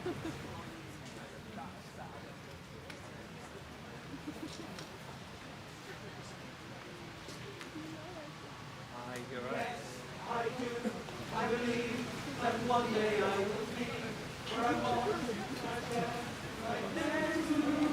You're right. I do. I believe that one day I will be where I want, right there to you.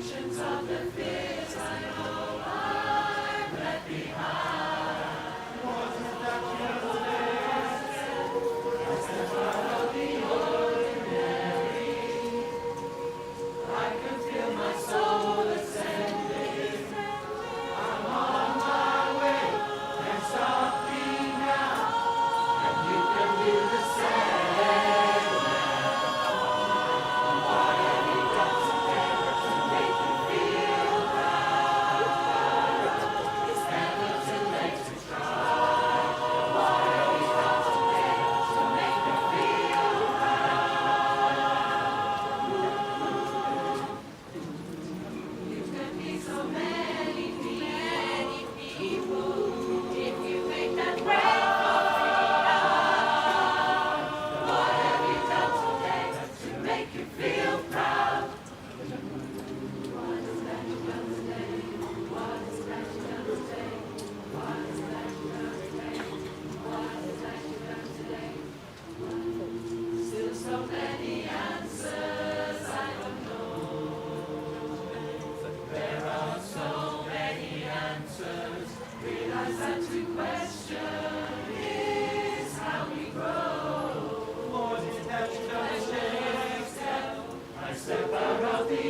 Illusions of the fears I know I've left behind. Was it that yesterday I stepped out of the ordinary? I can feel my soul ascending. I'm on my way, can't stop me now, and you can do the same. What have you done today to make you feel proud? It's never too late to try. What have you done today to make you feel proud? You can be so many people if you make that break for freedom. What have you done today to make you feel proud? What is that you done today? What is that you done today? What is that you done today? What is that you done today? Still so many answers I don't know. There are so many answers. Realize that to question is how we grow. What is that you done today? I step out of the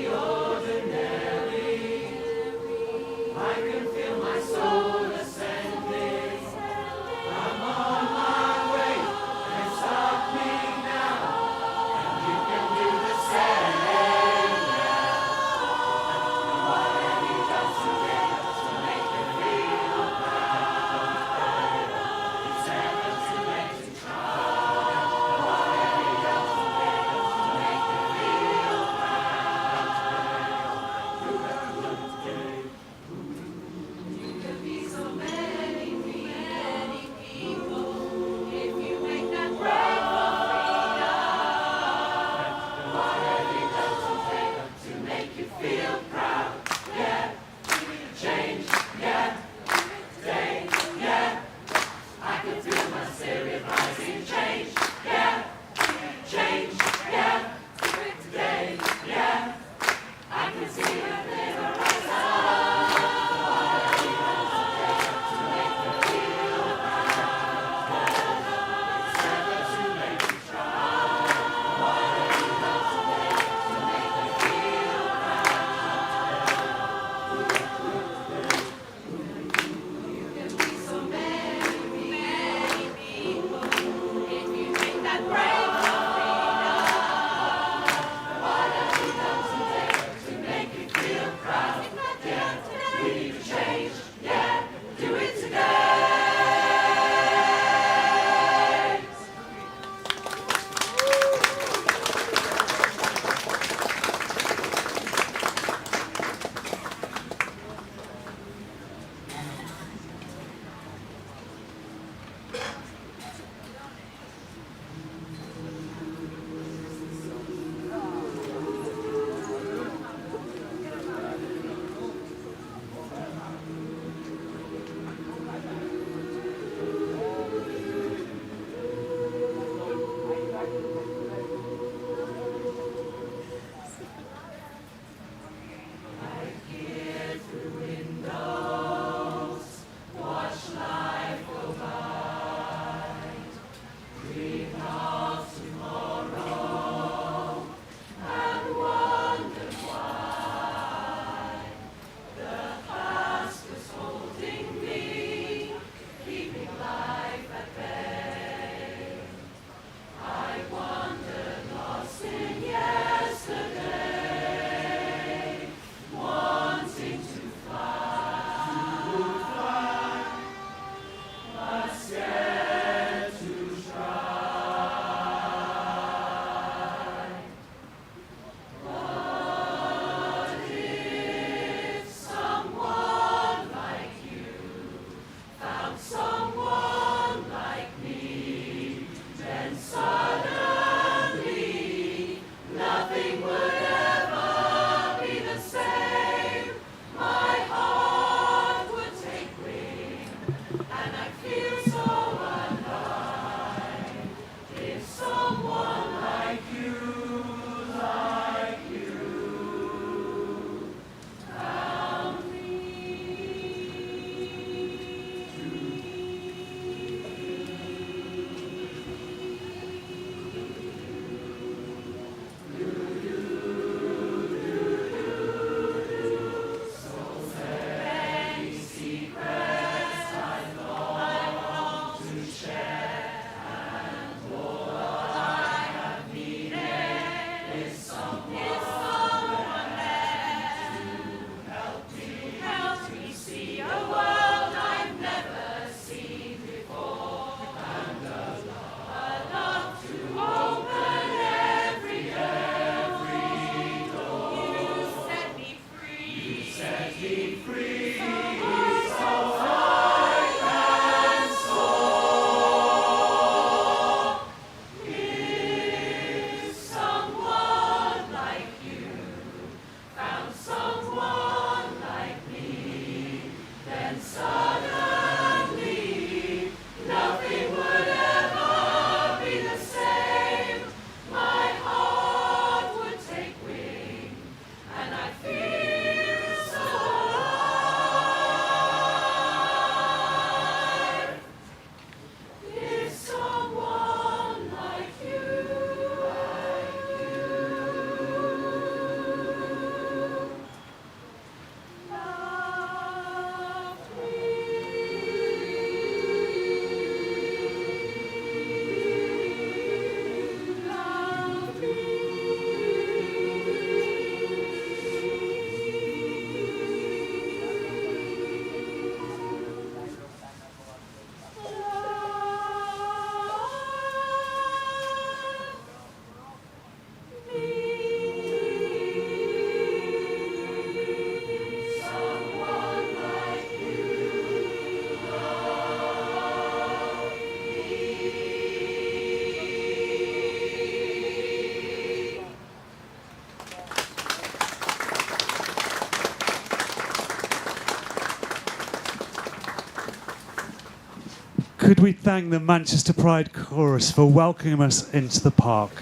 Could we thank the Manchester Pride Chorus for welcoming us into the park?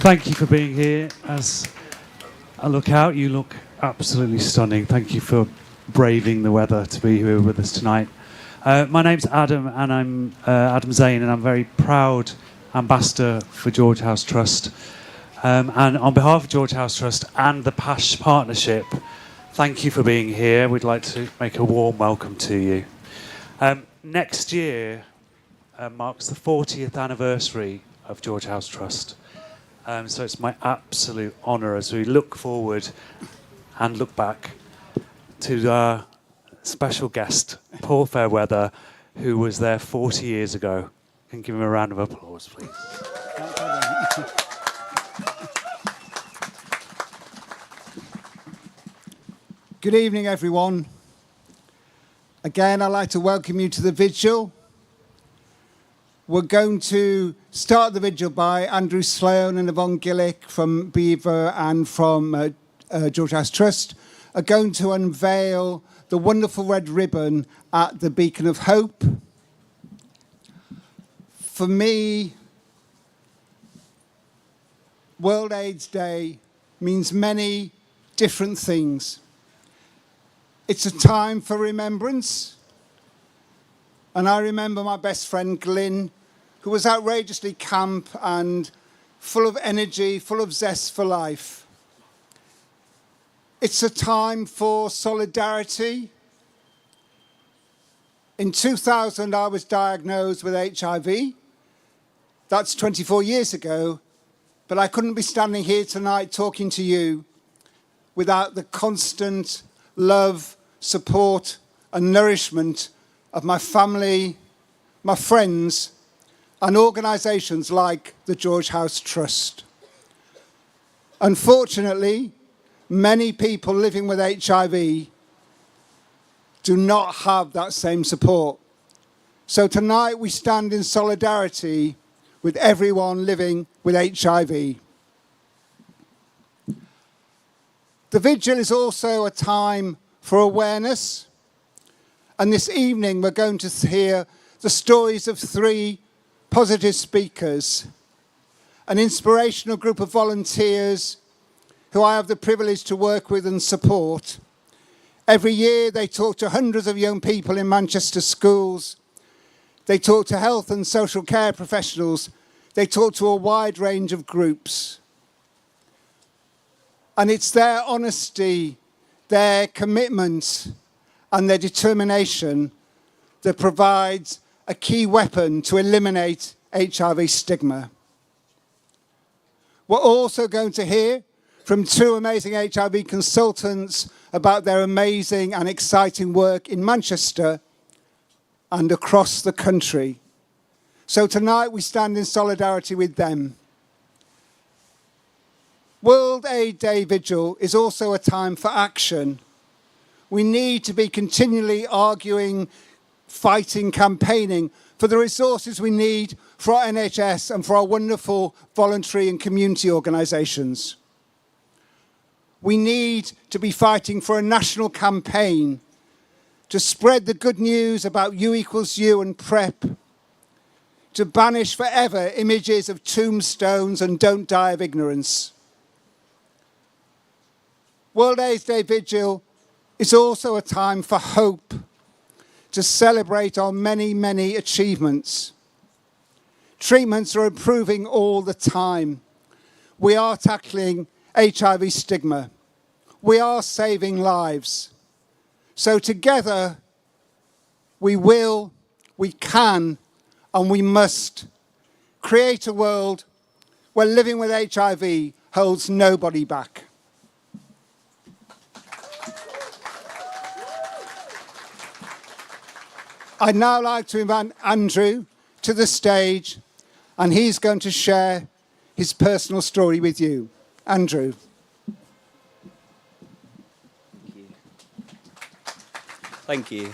Thank you for being here. As I look out, you look absolutely stunning. Thank you for braving the weather to be here with us tonight. My name's Adam, and I'm Adam Zane, and I'm very proud ambassador for George House Trust. And on behalf of George House Trust and the PaSH partnership, thank you for being here. We'd like to make a warm welcome to you. Next year marks the 40th anniversary of George House Trust. So it's my absolute honour as we look forward and look back to our special guest, Paul Fairweather, who was there 40 years ago. Can you give him a round of applause, please? Good evening, everyone. Again, I'd like to welcome you to the Vigil. We're going to start the Vigil by Andrew Sloan and Ivon Gillick from Beaver and from George House Trust are going to unveil the wonderful red ribbon at the Beacon of Hope. For me, World AIDS Day means many different things. It's a time for remembrance. And I remember my best friend, Glyn, who was outrageously camp and full of energy, full of zest for life. It's a time for solidarity. In 2000, I was diagnosed with HIV. That's 24 years ago. But I couldn't be standing here tonight talking to you without the constant love, support and nourishment of my family, my friends, and organisations like the George House Trust. Unfortunately, many people living with HIV do not have that same support. So tonight we stand in solidarity with everyone living with HIV. The Vigil is also a time for awareness. And this evening, we're going to hear the stories of 3 positive speakers, an inspirational group of volunteers who I have the privilege to work with and support. Every year, they talk to hundreds of young people in Manchester schools. They talk to health and social care professionals. They talk to a wide range of groups. And it's their honesty, their commitment and their determination that provides a key weapon to eliminate HIV stigma. We're also going to hear from two amazing HIV consultants about their amazing and exciting work in Manchester and across the country. So tonight we stand in solidarity with them. World AIDS Day Vigil is also a time for action. We need to be continually arguing, fighting, campaigning for the resources we need for our NHS and for our wonderful voluntary and community organisations. We need to be fighting for a national campaign to spread the good news about U equals U and PrEP, to banish forever images of tombstones and don't die of ignorance. World AIDS Day Vigil is also a time for hope, to celebrate our many, many achievements. Treatments are improving all the time. We are tackling HIV stigma. We are saving lives. So together, we will, we can, and we must create a world where living with HIV holds nobody back. I'd now like to invite Andrew to the stage, and he's going to share his personal story with you. Andrew. Thank you.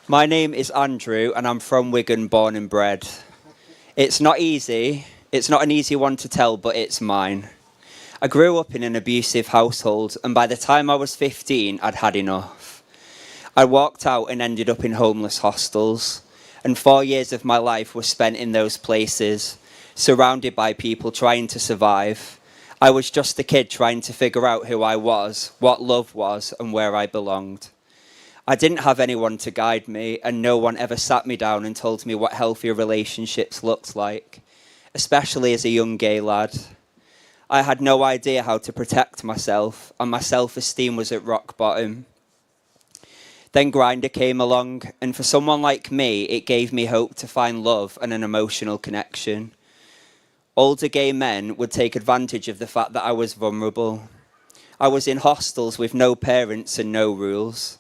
My name is Andrew, and I'm from Wigan, born and bred. It's not easy. It's not an easy one to tell, but it's mine. I grew up in an abusive household, and by the time I was 15, I'd had enough. I walked out and ended up in homeless hostels, and 4 years of my life were spent in those places, surrounded by people trying to survive. I was just a kid trying to figure out who I was, what love was, and where I belonged. I didn't have anyone to guide me, and no one ever sat me down and told me what healthier relationships looked like, especially as a young gay lad. I had no idea how to protect myself, and my self-esteem was at rock bottom. Then Grindr came along, and for someone like me, it gave me hope to find love and an emotional connection. Older gay men would take advantage of the fact that I was vulnerable. I was in hostels with no parents and no rules.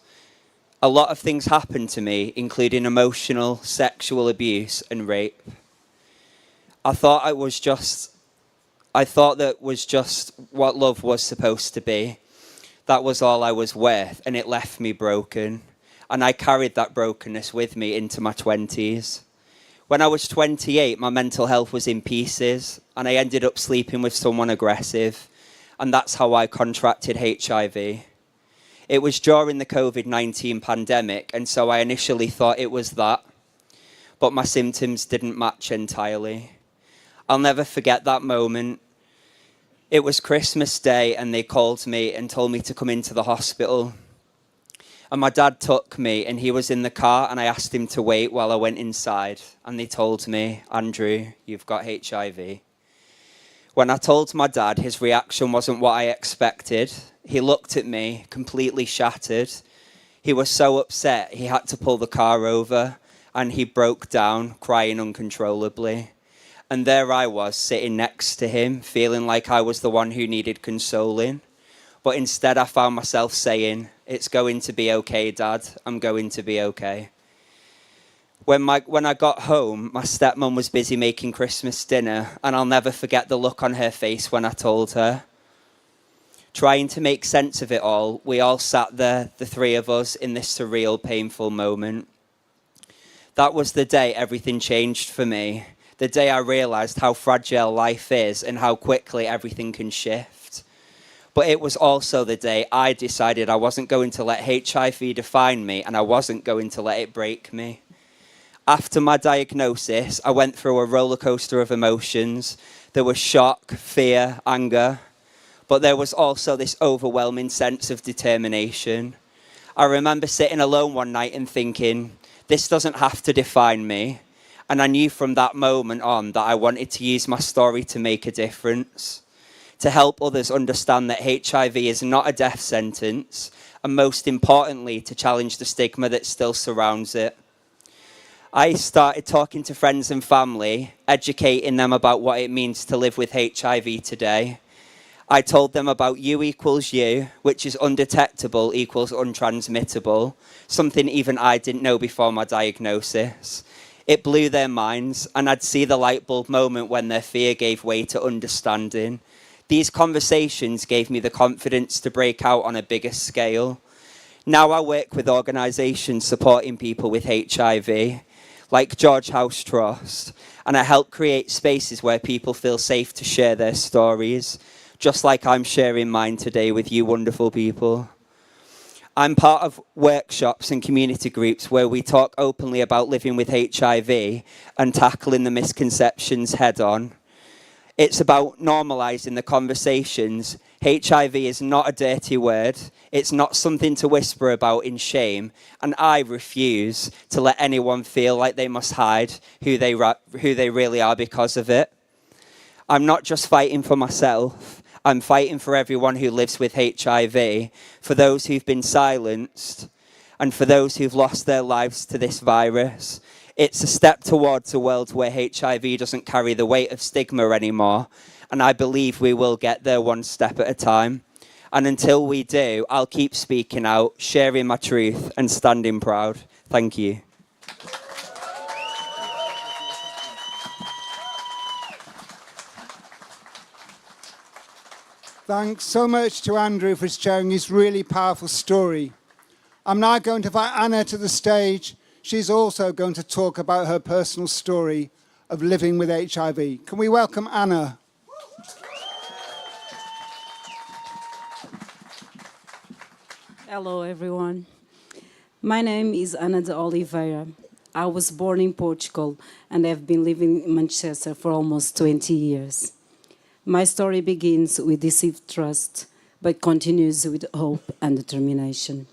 A lot of things happened to me, including emotional, sexual abuse and rape. I thought that was just what love was supposed to be. That was all I was worth, and it left me broken. And I carried that brokenness with me into my 20s. When I was 28, my mental health was in pieces, and I ended up sleeping with someone aggressive, and that's how I contracted HIV. It was during the COVID-19 pandemic, and so I initially thought it was that, but my symptoms didn't match entirely. I'll never forget that moment. It was Christmas Day, and they called me and told me to come into the hospital. And my dad took me, and he was in the car, and I asked him to wait while I went inside. And they told me, Andrew, you've got HIV. When I told my dad, his reaction wasn't what I expected. He looked at me, completely shattered. He was so upset, he had to pull the car over, and he broke down, crying uncontrollably. And there I was, sitting next to him, feeling like I was the one who needed consoling. But instead I found myself saying, it's going to be okay, Dad. I'm going to be okay. When I got home, my stepmom was busy making Christmas dinner, and I'll never forget the look on her face when I told her. Trying to make sense of it all, we all sat there, the three of us, in this surreal, painful moment. That was the day everything changed for me. The day I realised how fragile life is and how quickly everything can shift. But it was also the day I decided I wasn't going to let HIV define me, and I wasn't going to let it break me. After my diagnosis, I went through a roller coaster of emotions. There was shock, fear, anger, but there was also this overwhelming sense of determination. I remember sitting alone one night and thinking, this doesn't have to define me. And I knew from that moment on that I wanted to use my story to make a difference, to help others understand that HIV is not a death sentence, and most importantly, to challenge the stigma that still surrounds it. I started talking to friends and family, educating them about what it means to live with HIV today. I told them about U equals U, which is undetectable equals untransmittable, something even I didn't know before my diagnosis. It blew their minds, and I'd see the light bulb moment when their fear gave way to understanding. These conversations gave me the confidence to break out on a bigger scale. Now I work with organisations supporting people with HIV, like George House Trust, and I help create spaces where people feel safe to share their stories, just like I'm sharing mine today with you wonderful people. I'm part of workshops and community groups where we talk openly about living with HIV and tackling the misconceptions head on. It's about normalising the conversations. HIV is not a dirty word. It's not something to whisper about in shame. And I refuse to let anyone feel like they must hide who they really are because of it. I'm not just fighting for myself. I'm fighting for everyone who lives with HIV, for those who've been silenced, and for those who've lost their lives to this virus. It's a step towards a world where HIV doesn't carry the weight of stigma anymore, and I believe we will get there one step at a time. And until we do, I'll keep speaking out, sharing my truth, and standing proud. Thank you. Thanks so much to Andrew for sharing his really powerful story. I'm now going to invite Anna to the stage. She's also going to talk about her personal story of living with HIV. Can we welcome Anna? Hello, everyone. My name is Ana de Oliveira. I was born in Portugal and have been living in Manchester for almost 20 years. My story begins with deceived trust, but continues with hope and determination.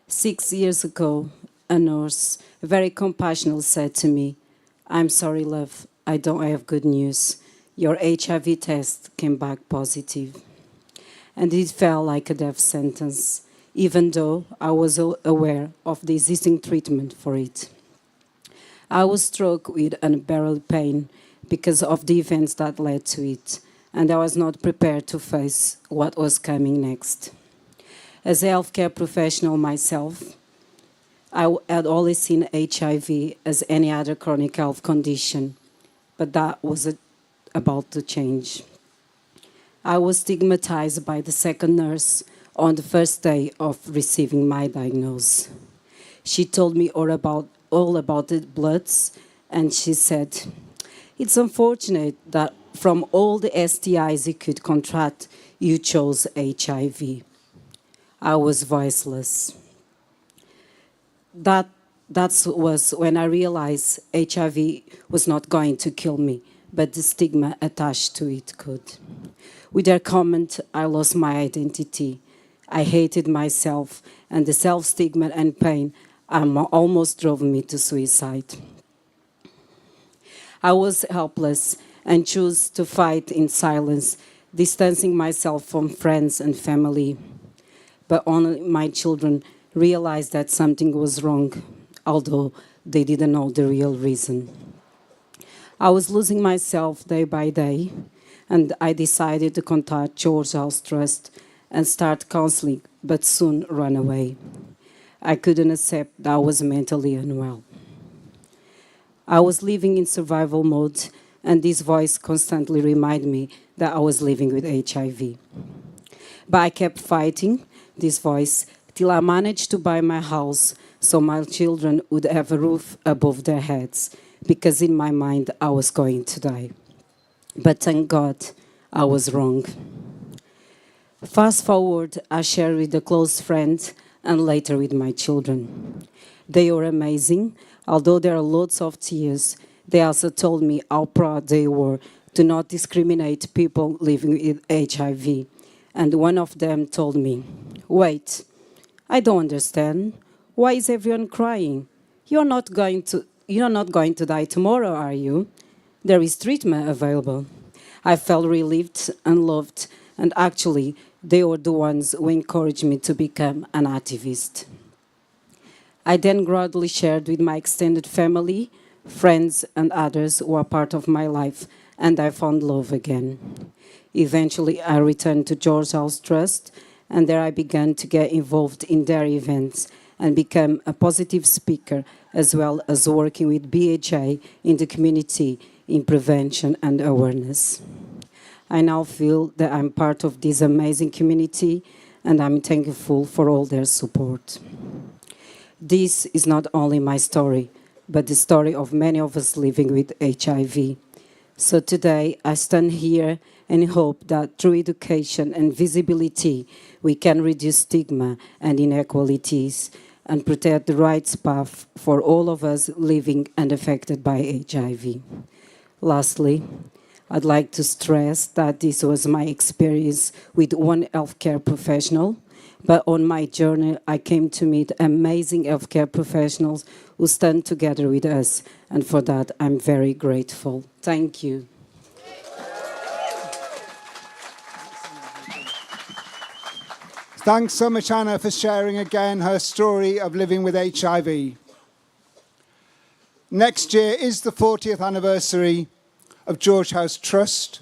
6 years ago, a nurse, very compassionate, said to me, "I'm sorry, love, I don't have good news. Your HIV test came back positive." And it felt like a death sentence, even though I was aware of the existing treatment for it. I was struck with unbearable pain because of the events that led to it, and I was not prepared to face what was coming next. As a healthcare professional myself, I had always seen HIV as any other chronic health condition, but that was about to change. I was stigmatized by the second nurse on the first day of receiving my diagnosis. She told me all about the bloods, and she said, "It's unfortunate that from all the STIs you could contract, you chose HIV." I was voiceless. That was when I realized HIV was not going to kill me, but the stigma attached to it could. With her comment, I lost my identity. I hated myself, and the self-stigma and pain almost drove me to suicide. I was helpless and chose to fight in silence, distancing myself from friends and family. But only my children realized that something was wrong, although they didn't know the real reason. I was losing myself day by day, and I decided to contact George House Trust and start counseling, but soon ran away. I couldn't accept that I was mentally unwell. I was living in survival mode, and this voice constantly reminded me that I was living with HIV. But I kept fighting this voice till I managed to buy my house so my children would have a roof above their heads, because in my mind I was going to die. But thank God I was wrong. Fast forward, I shared with a close friend and later with my children. They were amazing. Although there are lots of tears, they also told me how proud they were to not discriminate people living with HIV. And one of them told me, "Wait, I don't understand. Why is everyone crying? You're not going to die tomorrow, are you? There is treatment available." I felt relieved and loved, and actually, they were the ones who encouraged me to become an activist. I then gradually shared with my extended family, friends, and others who are part of my life, and I found love again. Eventually, I returned to George House Trust, and there I began to get involved in their events and become a positive speaker, as well as working with BHA in the community in prevention and awareness. I now feel that I'm part of this amazing community, and I'm thankful for all their support. This is not only my story, but the story of many of us living with HIV. So today, I stand here and hope that through education and visibility, we can reduce stigma and inequalities and protect the rights path for all of us living and affected by HIV. Lastly, I'd like to stress that this was my experience with one healthcare professional, but on my journey, I came to meet amazing healthcare professionals who stand together with us, and for that, I'm very grateful. Thank you. Thanks so much, Anna, for sharing again her story of living with HIV. Next year is the 40th anniversary of George House Trust,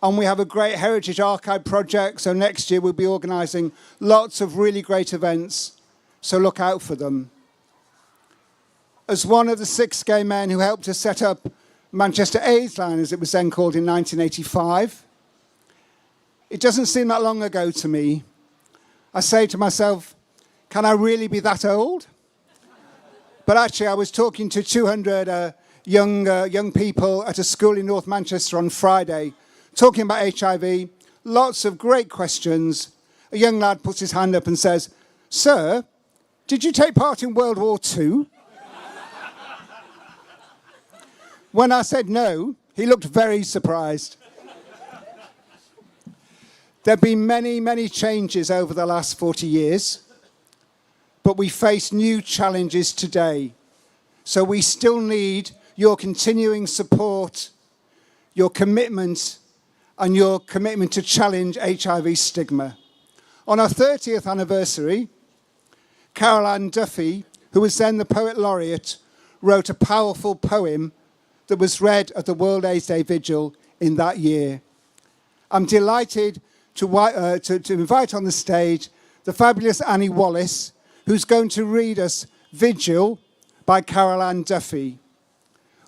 and we have a great Heritage Archive project, so next year we'll be organising lots of really great events, so look out for them. As one of the 6 gay men who helped to set up Manchester AIDS Line, as it was then called, in 1985, it doesn't seem that long ago to me. I say to myself, can I really be that old? But actually, I was talking to 200 young people at a school in North Manchester on Friday, talking about HIV, lots of great questions. A young lad puts his hand up and says, "Sir, did you take part in World War II?" When I said no, he looked very surprised. There have been many, many changes over the last 40 years, but we face new challenges today. So we still need your continuing support, your commitment, and your commitment to challenge HIV stigma. On our 30th anniversary, Carol Ann Duffy, who was then the Poet Laureate, wrote a powerful poem that was read at the World AIDS Day Vigil in that year. I'm delighted to invite on the stage the fabulous Annie Wallace, who's going to read us Vigil by Carol Ann Duffy.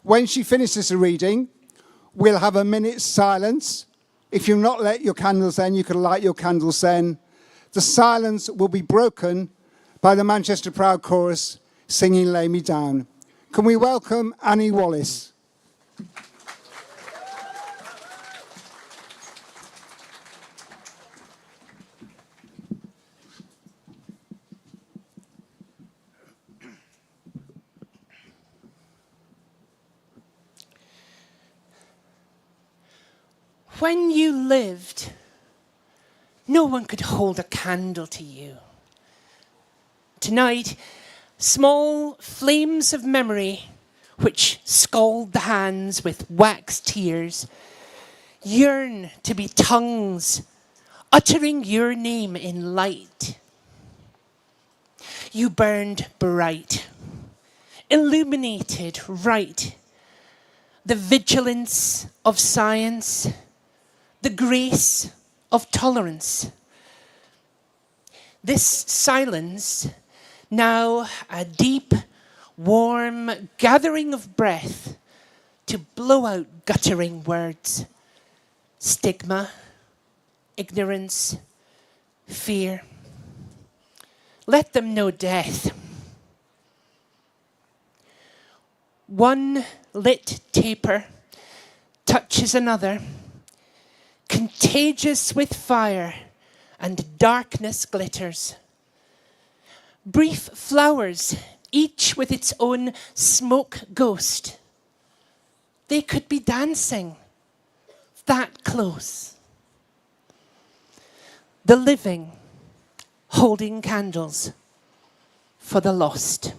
When she finishes the reading, we'll have a minute's silence. If you've not lit your candles then, you can light your candles then. The silence will be broken by the Manchester Proud Chorus singing Lay Me Down. Can we welcome Annie Wallace? When you lived, no one could hold a candle to you. Tonight, small flames of memory, which scald the hands with wax tears, yearn to be tongues uttering your name in light. You burned bright, illuminated right, the vigilance of science, the grace of tolerance. This silence, now a deep, warm gathering of breath to blow out guttering words, stigma, ignorance, fear. Let them know death. One lit taper touches another, contagious with fire, and darkness glitters. Brief flowers, each with its own smoke ghost. They could be dancing that close. The living holding candles for the lost.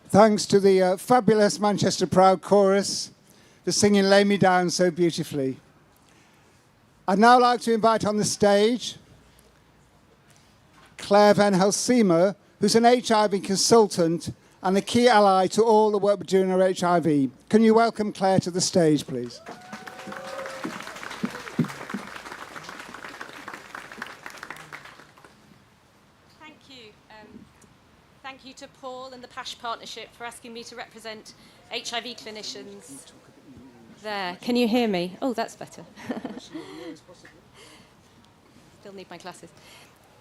Thanks to the fabulous Manchester Proud Chorus for singing Lay Me Down so beautifully. I'd now like to invite on the stage Claire Van Helsema, who's an HIV consultant and a key ally to all the work we're doing on HIV. Can you welcome Claire to the stage, please? Thank you. Thank you to Paul and the PaSH Partnership for asking me to represent HIV clinicians. There. Can you hear me? Oh, that's better. Still need my glasses.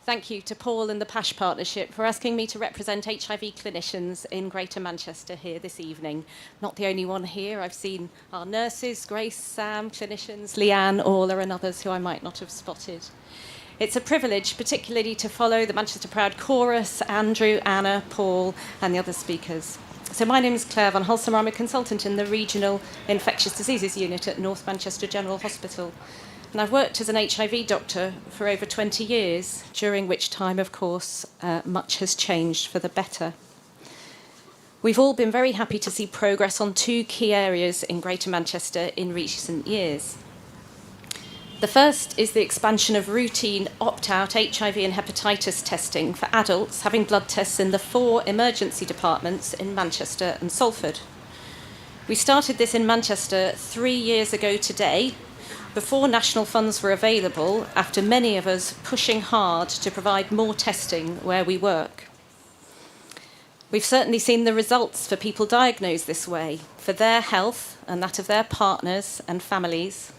Thank you to Paul and the PaSH Partnership for asking me to represent HIV clinicians in Greater Manchester here this evening. Not the only one here. I've seen our nurses, Grace, Sam, clinicians, Leanne, Orla, and others who I might not have spotted. It's a privilege, particularly to follow the Manchester Proud Chorus, Andrew, Anna, Paul, and the other speakers. So my name is Claire Van Helsema. I'm a consultant in the Regional Infectious Diseases Unit at North Manchester General Hospital. And I've worked as an HIV doctor for over 20 years, during which time, of course, much has changed for the better. We've all been very happy to see progress on two key areas in Greater Manchester in recent years. The first is the expansion of routine opt-out HIV and hepatitis testing for adults having blood tests in the 4 emergency departments in Manchester and Salford. We started this in Manchester 3 years ago today, before national funds were available, after many of us pushing hard to provide more testing where we work. We've certainly seen the results for people diagnosed this way, for their health and that of their partners and families.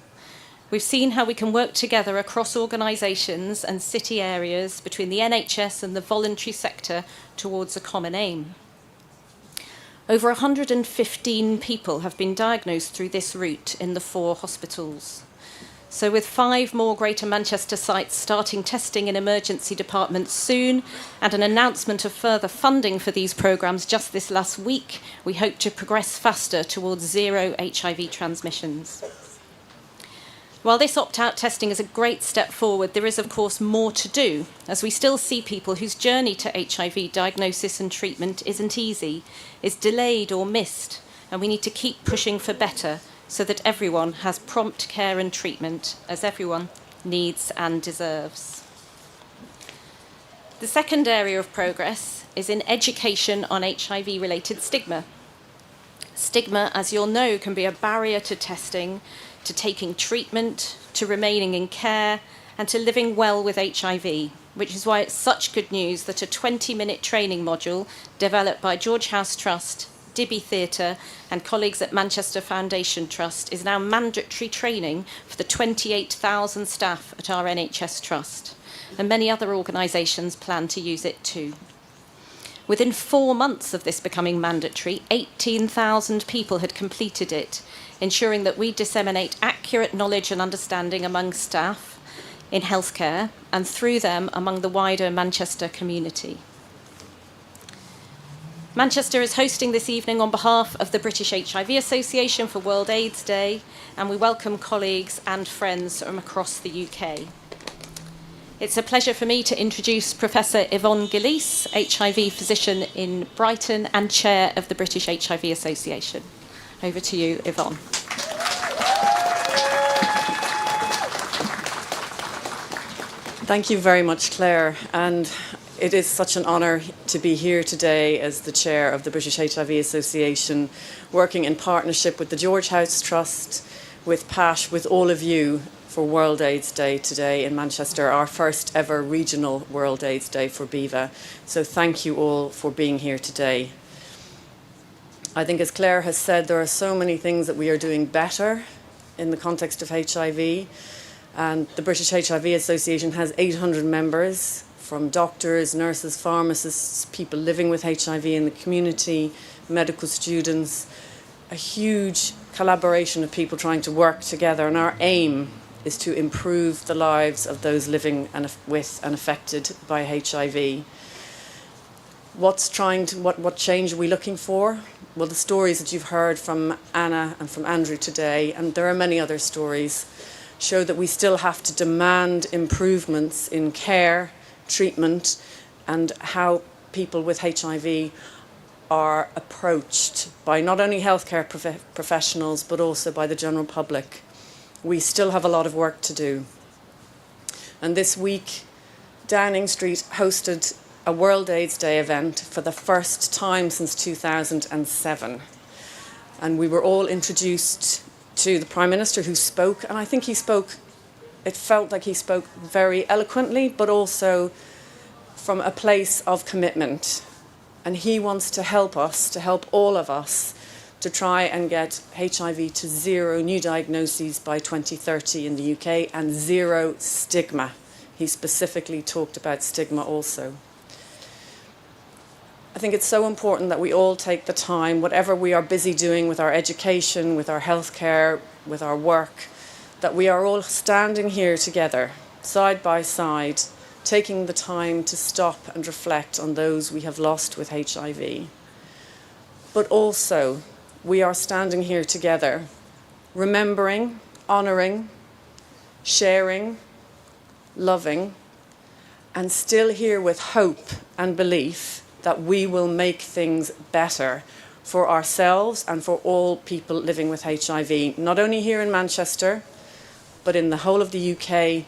We've seen how we can work together across organisations and city areas between the NHS and the voluntary sector towards a common aim. Over 115 people have been diagnosed through this route in the 4 hospitals. So with 5 more Greater Manchester sites starting testing in emergency departments soon and an announcement of further funding for these programmes just this last week, we hope to progress faster towards zero HIV transmissions. While this opt-out testing is a great step forward, there is, of course, more to do, as we still see people whose journey to HIV diagnosis and treatment isn't easy, is delayed or missed, and we need to keep pushing for better so that everyone has prompt care and treatment, as everyone needs and deserves. The second area of progress is in education on HIV-related stigma. Stigma, as you'll know, can be a barrier to testing, to taking treatment, to remaining in care, and to living well with HIV, which is why it's such good news that a 20-minute training module developed by George House Trust, Dibby Theatre, and colleagues at Manchester Foundation Trust is now mandatory training for the 28,000 staff at our NHS Trust, and many other organisations plan to use it too. Within 4 months of this becoming mandatory, 18,000 people had completed it, ensuring that we disseminate accurate knowledge and understanding among staff in healthcare and through them among the wider Manchester community. Manchester is hosting this evening on behalf of the British HIV Association for World AIDS Day, and we welcome colleagues and friends from across the UK. It's a pleasure for me to introduce Professor Ivon Gillies, HIV physician in Brighton and chair of the British HIV Association. Over to you, Ivon. Thank you very much, Claire. And it is such an honour to be here today as the chair of the British HIV Association, working in partnership with the George House Trust, with PaSH, with all of you for World AIDS Day today in Manchester, our first ever regional World AIDS Day for BIVA. So thank you all for being here today. I think, as Claire has said, there are so many things that we are doing better in the context of HIV. And the British HIV Association has 800 members, from doctors, nurses, pharmacists, people living with HIV in the community, medical students, a huge collaboration of people trying to work together. And our aim is to improve the lives of those living with and affected by HIV. What change are we looking for? Well, the stories that you've heard from Anna and from Andrew today, and there are many other stories, show that we still have to demand improvements in care, treatment, and how people with HIV are approached by not only healthcare professionals, but also by the general public. We still have a lot of work to do. And this week, Downing Street hosted a World AIDS Day event for the first time since 2007. And we were all introduced to the Prime Minister, who spoke, and I think it felt like he spoke very eloquently, but also from a place of commitment. And he wants to help us, to help all of us, to try and get HIV to 0 new diagnoses by 2030 in the UK and 0 stigma. He specifically talked about stigma also. I think it's so important that we all take the time, whatever we are busy doing with our education, with our healthcare, with our work, that we are all standing here together, side by side, taking the time to stop and reflect on those we have lost with HIV. But also, we are standing here together, remembering, honouring, sharing, loving, and still here with hope and belief that we will make things better for ourselves and for all people living with HIV, not only here in Manchester, but in the whole of the UK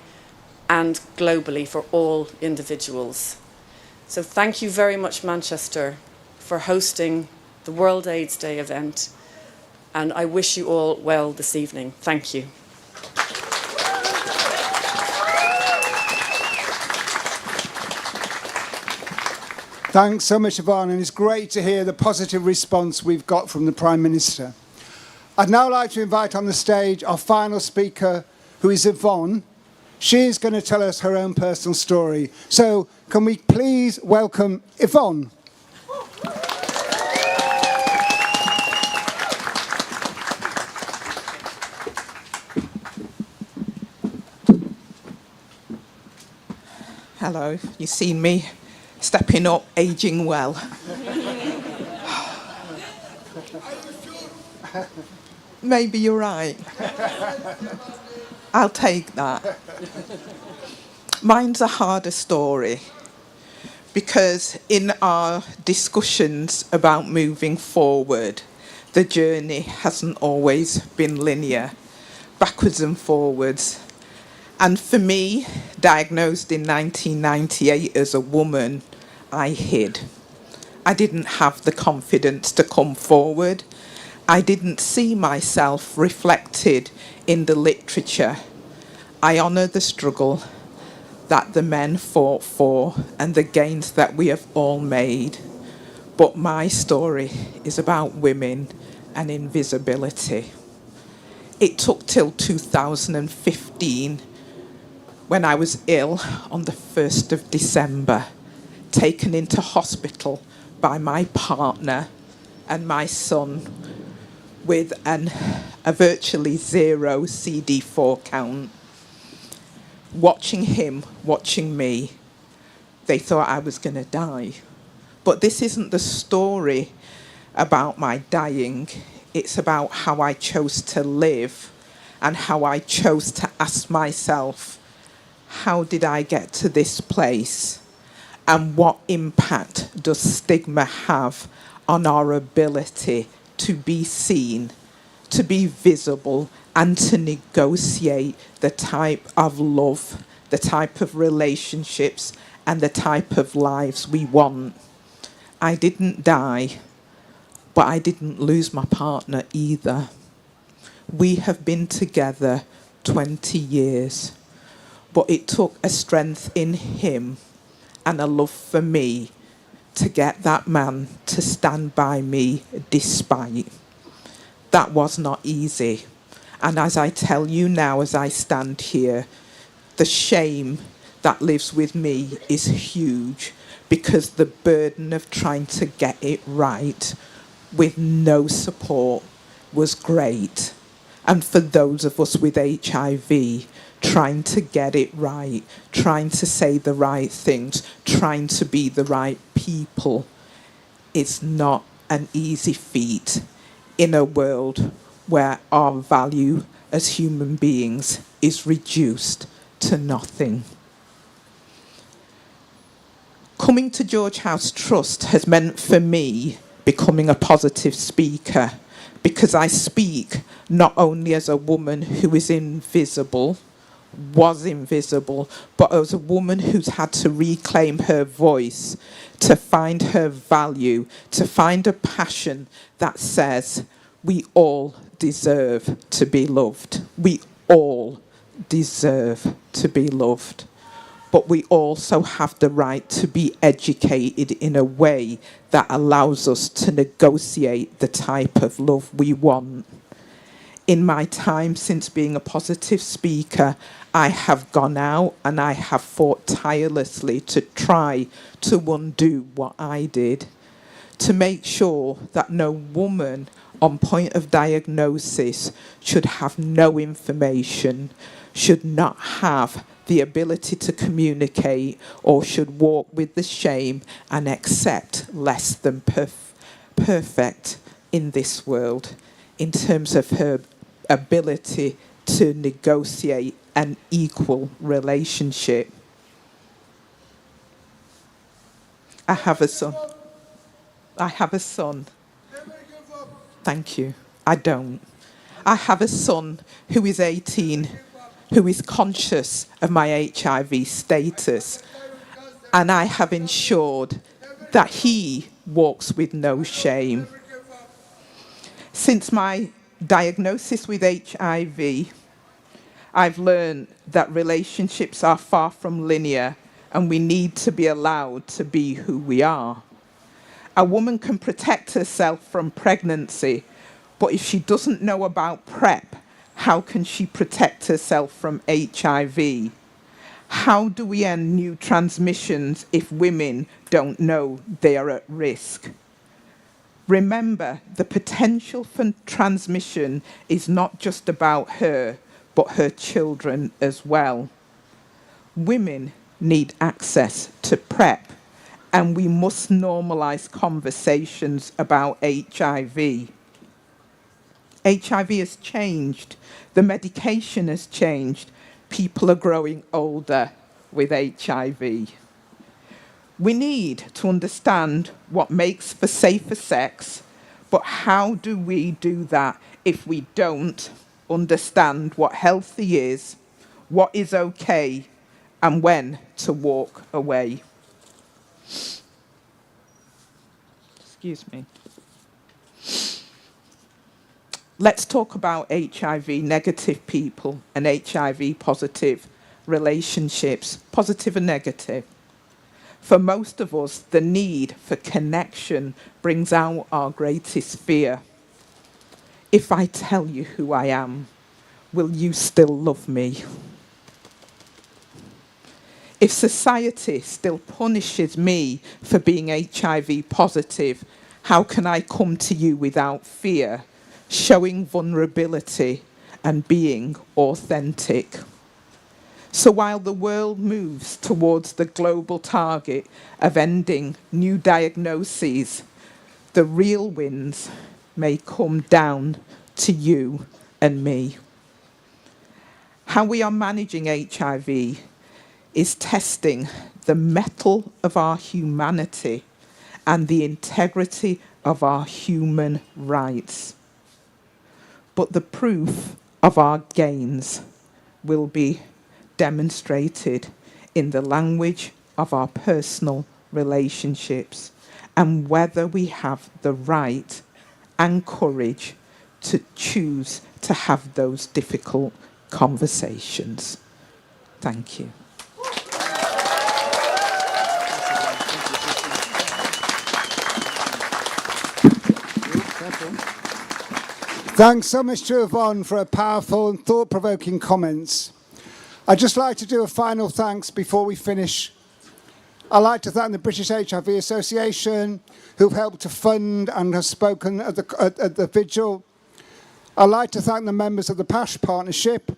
and globally for all individuals. So thank you very much, Manchester, for hosting the World AIDS Day event, and I wish you all well this evening. Thank you. Thanks so much, Ivon, and it's great to hear the positive response we've got from the Prime Minister. I'd now like to invite on the stage our final speaker, who is Ivon. She is going to tell us her own personal story. So can we please welcome Ivon? Hello, you've seen me stepping up, aging well. Maybe you're right. I'll take that. Mine's a harder story because in our discussions about moving forward, the journey hasn't always been linear, backwards and forwards. And for me, diagnosed in 1998 as a woman, I hid. I didn't have the confidence to come forward. I didn't see myself reflected in the literature. I honour the struggle that the men fought for and the gains that we have all made. But my story is about women and invisibility. It took till 2015 when I was ill on the 1st of December, taken into hospital by my partner and my son with a virtually 0 CD4 count. Watching him, watching me, they thought I was going to die. But this isn't the story about my dying. It's about how I chose to live and how I chose to ask myself, how did I get to this place? And what impact does stigma have on our ability to be seen, to be visible, and to negotiate the type of love the type of relationships and the type of lives we want. I didn't die, but I didn't lose my partner either. We have been together 20 years, but it took a strength in him and a love for me to get that man to stand by me despite. That was not easy. And as I tell you now, as I stand here, the shame that lives with me is huge, because the burden of trying to get it right with no support was great. And for those of us with HIV, trying to get it right, trying to say the right things, trying to be the right people, it's not an easy feat in a world where our value as human beings is reduced to nothing. Coming to George House Trust has meant for me becoming a positive speaker, because I speak not only as a woman who is invisible, was invisible, but as a woman who's had to reclaim her voice, to find her value, to find a passion that says we all deserve to be loved. We all deserve to be loved. But we also have the right to be educated in a way that allows us to negotiate the type of love we want. In my time since being a positive speaker, I have gone out and I have fought tirelessly to try to undo what I did, to make sure that no woman on point of diagnosis should have no information, should not have the ability to communicate, or should walk with the shame and accept less than perfect in this world in terms of her ability to negotiate an equal relationship. I have a son. I have a son. Thank you. I don't. I have a son who is 18, who is conscious of my HIV status, and I have ensured that he walks with no shame. Since my diagnosis with HIV, I've learned that relationships are far from linear, and we need to be allowed to be who we are. A woman can protect herself from pregnancy, but if she doesn't know about PrEP, how can she protect herself from HIV? How do we end new transmissions if women don't know they are at risk? Remember, the potential for transmission is not just about her, but her children as well. Women need access to PrEP, and we must normalise conversations about HIV. HIV has changed. The medication has changed. People are growing older with HIV. We need to understand what makes for safer sex, but how do we do that if we don't understand what healthy is, what is okay, and when to walk away? Excuse me. Let's talk about HIV negative people and HIV positive relationships, positive and negative. For most of us, the need for connection brings out our greatest fear. If I tell you who I am, will you still love me? If society still punishes me for being HIV positive, how can I come to you without fear, showing vulnerability and being authentic? So while the world moves towards the global target of ending new diagnoses, the real wins may come down to you and me. How we are managing HIV is testing the mettle of our humanity and the integrity of our human rights. But the proof of our gains will be demonstrated in the language of our personal relationships and whether we have the right and courage to choose to have those difficult conversations. Thank you. Thanks so much to Ivon for her powerful and thought-provoking comments. I'd just like to do a final thanks before we finish. I'd like to thank the British HIV Association, who've helped to fund and have spoken at the Vigil. I'd like to thank the members of the PaSH Partnership,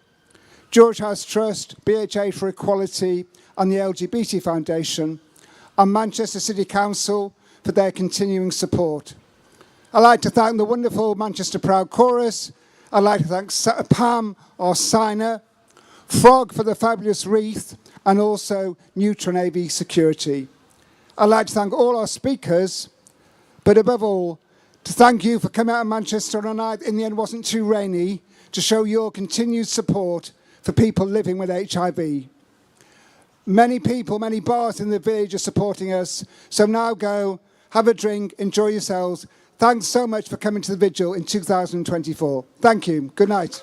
George House Trust, BHA for Equality and the LGBT Foundation, and Manchester City Council for their continuing support. I'd like to thank the wonderful Manchester Proud Chorus. I'd like to thank Pam, our signer, Frog for the fabulous wreath, and also Neutron AV Security. I'd like to thank all our speakers, but above all, to thank you for coming out of Manchester on a night in the end wasn't too rainy, to show your continued support for people living with HIV. Many people, many bars in the village are supporting us, so now go, have a drink, enjoy yourselves. Thanks so much for coming to the Vigil in 2024. Thank you. Good night.